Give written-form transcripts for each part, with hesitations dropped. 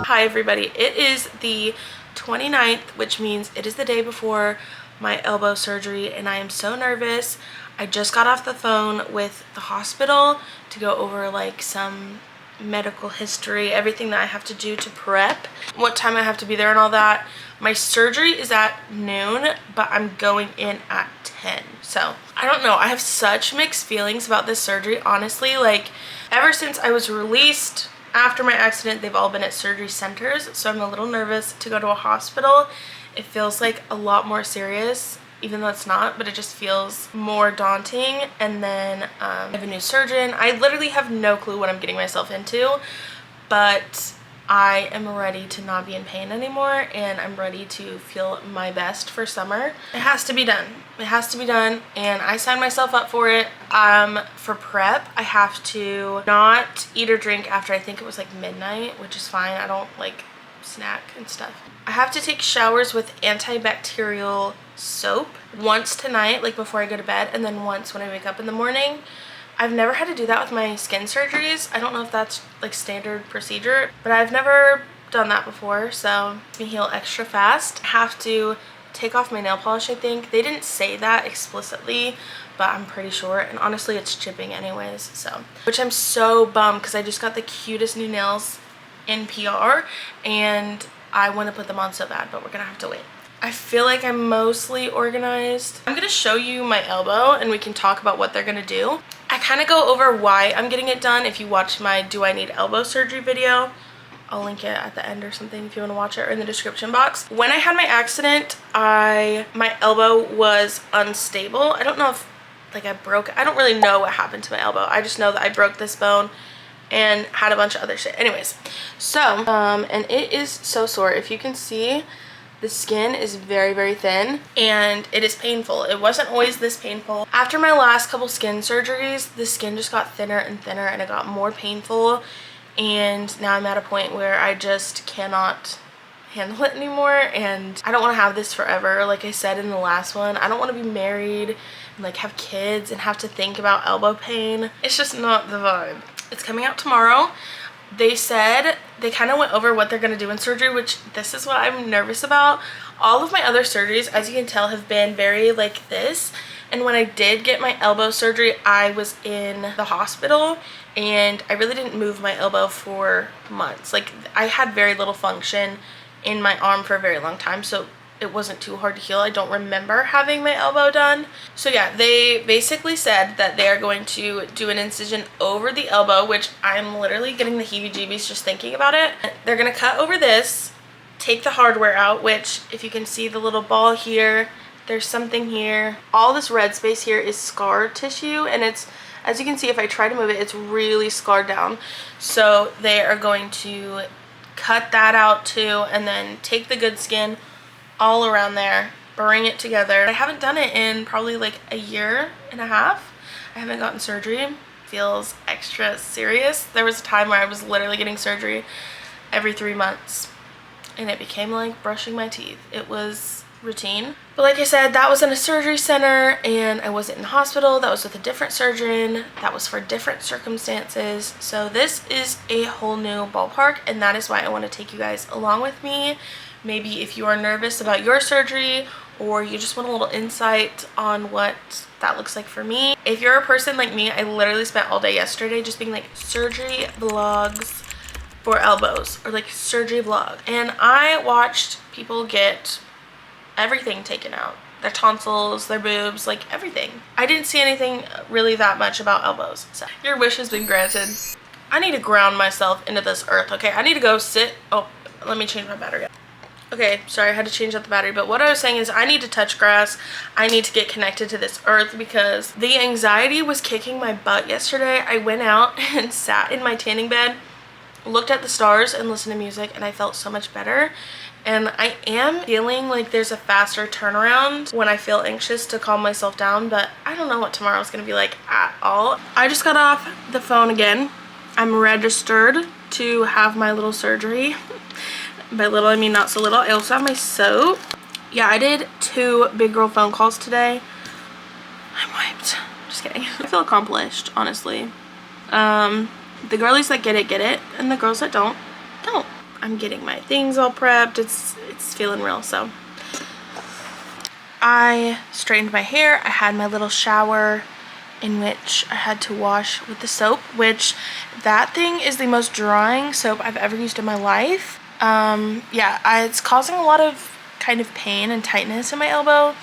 Hi everybody, it is the 29th, which means it is the day before my elbow surgery and I am so nervous. I just got off the phone with the hospital to go over like some medical history, everything that I have to do to prep, what time I have to be there and all that. My surgery is at noon, but I'm going in at 10. So I don't know, I have such mixed feelings about this surgery, honestly. Like ever since I was released after my accident, they've all been at surgery centers, so I'm a little nervous to go to a hospital. It feels like a lot more serious, even though it's not, but it just feels more daunting. And then I have a new surgeon. I literally have no clue what I'm getting myself into, but I am ready to not be in pain anymore, and I'm ready to feel my best for summer. It has to be done. It has to be done, and I signed myself up for it. For prep, I have to not eat or drink after I think it was like midnight, which is fine. I don't like snack and stuff. I have to take showers with antibacterial soap once tonight, like before I go to bed, and then once when I wake up in the morning. I've never had to do that with my skin surgeries. I don't know if that's like standard procedure, but I've never done that before, so it can heal extra fast. I have to take off my nail polish, I think. They didn't say that explicitly, but I'm pretty sure, and honestly it's chipping anyways, so. Which I'm so bummed because I just got the cutest new nails in PR and I want to put them on so bad, but we're gonna have to wait. I feel like I'm mostly organized. I'm gonna show you my elbow and we can talk about what they're gonna do. I kind of go over why I'm getting it done if you watch my Do I Need Elbow Surgery video. I'll link it at the end or something if you want to watch it, or in the description box. When I had my accident, my elbow was unstable. I don't know if like I don't really know what happened to my elbow. I just know that I broke this bone and had a bunch of other shit. Anyways, so and it is so sore. If you can see, the skin is very, very thin and it is painful. It wasn't always this painful. After my last couple skin surgeries, the skin just got thinner and thinner and it got more painful, and now I'm at a point where I just cannot handle it anymore, and I don't want to have this forever. Like I said in the last one, I don't want to be married and like have kids and have to think about elbow pain. It's just not the vibe. It's coming out tomorrow. They said they kind of went over what they're going to do in surgery, which this is what I'm nervous about. All of my other surgeries, as you can tell, have been very like this. And when I did get my elbow surgery, I was in the hospital and I really didn't move my elbow for months. Like I had very little function in my arm for a very long time, so it wasn't too hard to heal. I don't remember having my elbow done. So yeah, they basically said that they are going to do an incision over the elbow, which I'm literally getting the heebie-jeebies just thinking about it. They're gonna cut over this, take the hardware out, which if you can see the little ball here, there's something here. All this red space here is scar tissue, and it's, as you can see, if I try to move it, it's really scarred down. So they are going to cut that out too, and then take the good skin all around there, bring it together. I haven't done it in probably like a year and a half. I haven't gotten surgery. Feels extra serious. There was a time where I was literally getting surgery every 3 months and it became like brushing my teeth. It was routine. But like I said, that was in a surgery center and I wasn't in the hospital. That was with a different surgeon. That was for different circumstances. So this is a whole new ballpark, and that is why I want to take you guys along with me. Maybe if you are nervous about your surgery or you just want a little insight on what that looks like for me. If you're a person like me, I literally spent all day yesterday just being like surgery vlogs for elbows, or like surgery vlog. And I watched people get everything taken out. Their tonsils, their boobs, like everything. I didn't see anything really that much about elbows. So your wish has been granted. I need to ground myself into this earth, okay? I need to go sit. Oh, let me change my battery. Okay, sorry, I had to change out the battery, but what I was saying is I need to touch grass. I need to get connected to this earth because the anxiety was kicking my butt yesterday. I went out and sat in my tanning bed, looked at the stars and listened to music, and I felt so much better. And I am feeling like there's a faster turnaround when I feel anxious to calm myself down, but I don't know what tomorrow's gonna be like at all. I just got off the phone again. I'm registered to have my little surgery. By little, I mean not so little. I also have my soap. Yeah, I did 2 big girl phone calls today. I'm wiped. Just kidding. I feel accomplished, honestly. The girlies that get it, and the girls that don't. I'm getting my things all prepped. It's feeling real. So I straightened my hair. I had my little shower in which I had to wash with the soap, which that thing is the most drying soap I've ever used in my life. Yeah, it's causing a lot of kind of pain and tightness in my elbow.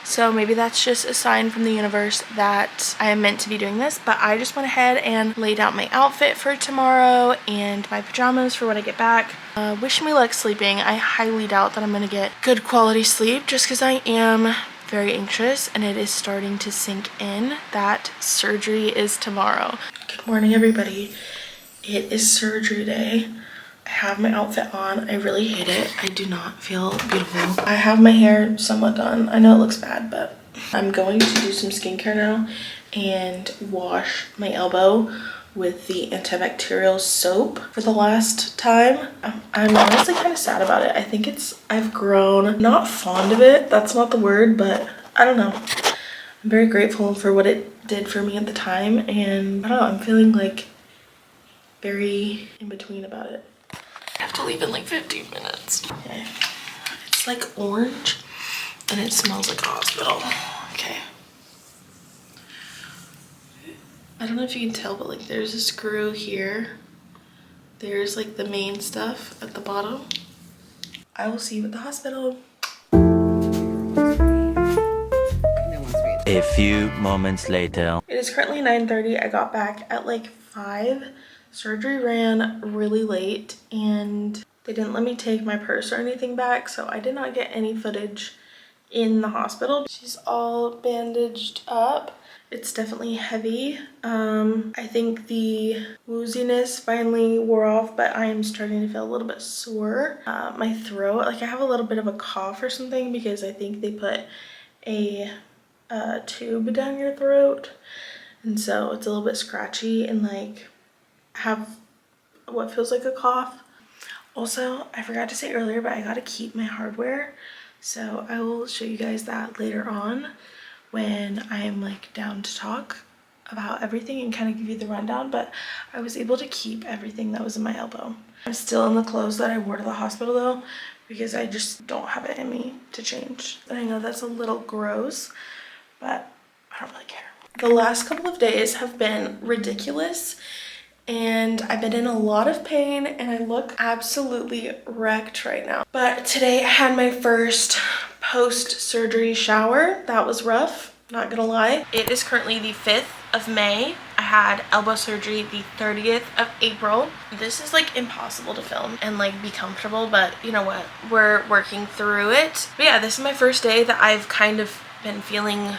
So maybe that's just a sign from the universe that I am meant to be doing this. But I just went ahead and laid out my outfit for tomorrow and my pajamas for when I get back. Wish me luck sleeping. I highly doubt that I'm going to get good quality sleep just because I am very anxious and it is starting to sink in that surgery is tomorrow. Good morning, everybody. It is surgery day. I have my outfit on. I really hate it. I do not feel beautiful. I have my hair somewhat done. I know it looks bad, but I'm going to do some skincare now and wash my elbow with the antibacterial soap for the last time. I'm honestly kind of sad about it. I think I've grown not fond of it. That's not the word, but I don't know. I'm very grateful for what it did for me at the time, and I don't know, I'm feeling like very in between about it. I have to leave in like 15 minutes. Okay. It's like orange and it smells like a hospital. Okay. I don't know if you can tell, but like there's a screw here. There's like the main stuff at the bottom. I will see you at the hospital. A few moments later. It is currently 9:30. I got back at like 5. Surgery ran really late and they didn't let me take my purse or anything back, so I did not get any footage in the hospital. She's all bandaged up. It's definitely heavy. I think the wooziness finally wore off, but I am starting to feel a little bit sore. My throat, like I have a little bit of a cough or something because I think they put a tube down your throat, and so it's a little bit scratchy and like have what feels like a cough. Also, I forgot to say earlier, but I gotta keep my hardware, so I will show you guys that later on when I am like down to talk about everything and kind of give you the rundown. But I was able to keep everything that was in my elbow. I'm still in the clothes that I wore to the hospital though, because I just don't have it in me to change. And I know that's a little gross, but I don't really care. The last couple of days have been ridiculous and I've been in a lot of pain and I look absolutely wrecked right now. But today I had my first post-surgery shower. That was rough, not gonna lie. It is currently the 5th of May. I had elbow surgery the 30th of April. This is like impossible to film and like be comfortable, but you know what? We're working through it. But yeah, this is my first day that I've kind of been feeling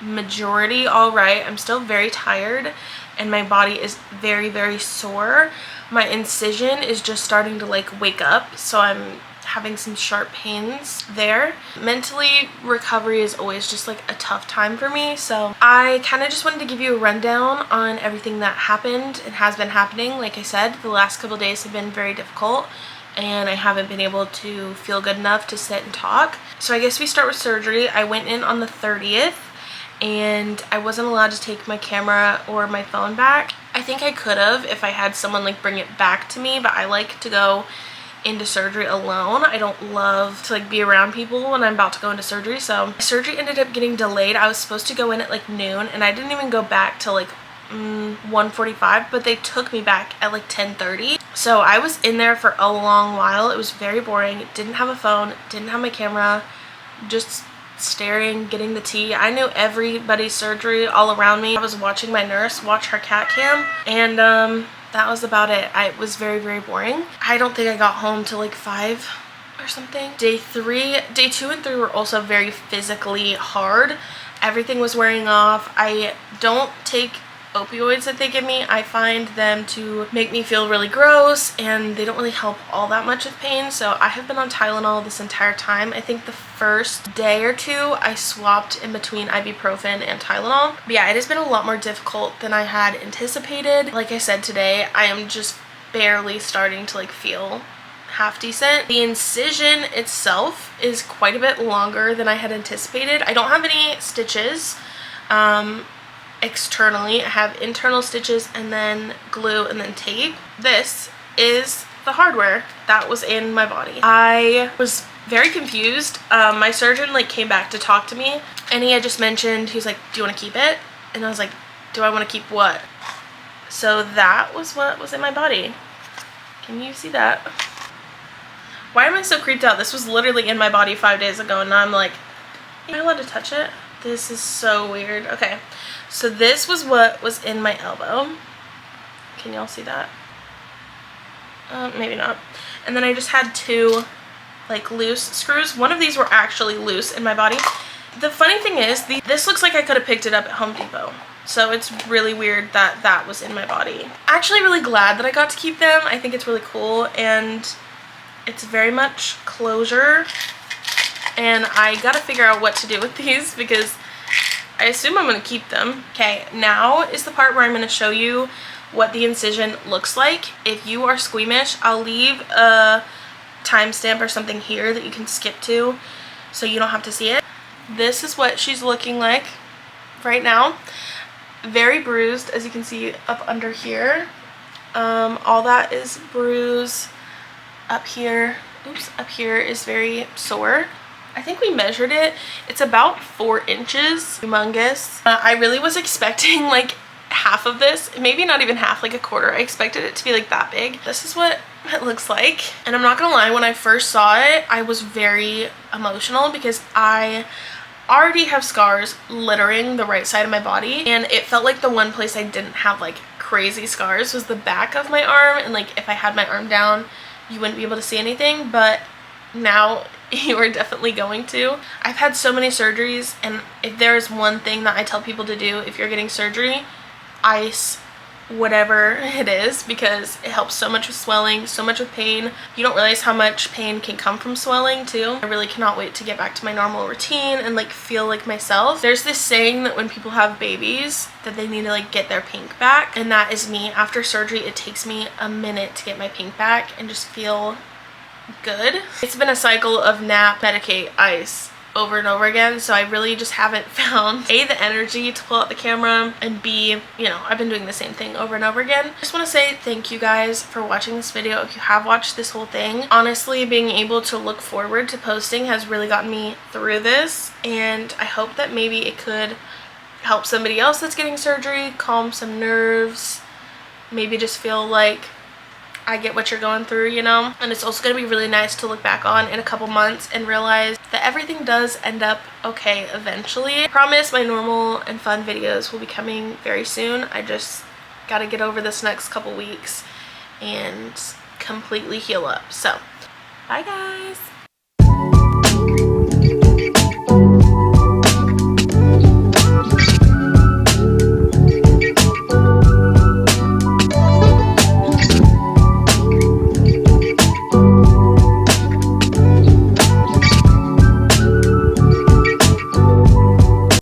majority all right. I'm still very tired and my body is very, very sore. My incision is just starting to like wake up, so I'm having some sharp pains there. Mentally, recovery is always just like a tough time for me, so I kind of just wanted to give you a rundown on everything that happened and has been happening. Like I said, the last couple days have been very difficult and I haven't been able to feel good enough to sit and talk. So I guess we start with surgery. I went in on the 30th and I wasn't allowed to take my camera or my phone back. I think I could have if I had someone like bring it back to me, but I like to go into surgery alone. I don't love to like be around people when I'm about to go into surgery. So surgery ended up getting delayed. I was supposed to go in at like noon and I didn't even go back till like 1:45, but they took me back at like 10:30. So I was in there for a long while. It was very boring. Didn't have a phone, didn't have my camera, just staring, getting the tea. I knew everybody's surgery all around me. I was watching my nurse watch her CAT cam, and that was about it. It was very, very boring. I don't think I got home till like 5 or something. Day 2 and 3 were also very physically hard. Everything was wearing off. I don't take opioids that they give me. I find them to make me feel really gross and they don't really help all that much with pain, so I have been on Tylenol this entire time. I think the first day or two I swapped in between ibuprofen and Tylenol. But yeah, it has been a lot more difficult than I had anticipated. Like I said, today I am just barely starting to like feel half decent. The incision itself is quite a bit longer than I had anticipated. I don't have any stitches externally. I have internal stitches and then glue and then tape. This is the hardware that was in my body. I was very confused. My surgeon like came back to talk to me, and he had just mentioned, he was like, do you want to keep it? And I was like, do I want to keep what? So that was what was in my body. Can you see that? Why am I so creeped out? This was literally in my body 5 days ago, and now I'm like, am I allowed to touch it? This is so weird. Okay, so this was what was in my elbow. Can y'all see that? Maybe not. And then I just had 2 like loose screws. One of these were actually loose in my body. The funny thing is, this looks like I could have picked it up at Home Depot. So it's really weird that that was in my body. Actually really glad that I got to keep them. I think it's really cool, and it's very much closure. And I gotta figure out what to do with these because I assume I'm gonna keep them. Okay, now is the part where I'm gonna show you what the incision looks like. If you are squeamish, I'll leave a timestamp or something here that you can skip to so you don't have to see it. This is what she's looking like right now. Very bruised, as you can see up under here. All that is bruise. Up here, oops, up here is very sore. I think we measured it. It's about 4 inches. Humongous. I really was expecting like half of this, maybe not even half, like a quarter. I expected it to be like that big. This is what it looks like. And I'm not gonna lie, when I first saw it, I was very emotional because I already have scars littering the right side of my body, and it felt like the one place I didn't have like crazy scars was the back of my arm, and like if I had my arm down you wouldn't be able to see anything, but now you are definitely going to. I've had so many surgeries, and if there's one thing that I tell people to do if you're getting surgery, ice whatever it is, because it helps so much with swelling, so much with pain. You don't realize how much pain can come from swelling too. I really cannot wait to get back to my normal routine and like feel like myself. There's this saying that when people have babies that they need to like get their pink back, and that is me. After surgery it takes me a minute to get my pink back and just feel good. It's been a cycle of nap, medicate, ice over and over again, so I really just haven't found A, the energy to pull out the camera, and B, you know, I've been doing the same thing over and over again. I just want to say thank you guys for watching this video. If you have watched this whole thing, honestly being able to look forward to posting has really gotten me through this, and I hope that maybe it could help somebody else that's getting surgery, calm some nerves, maybe just feel like I get what you're going through, you know? And it's also going to be really nice to look back on in a couple months and realize that everything does end up okay eventually. I promise my normal and fun videos will be coming very soon. I just got to get over this next couple weeks and completely heal up. So, bye guys!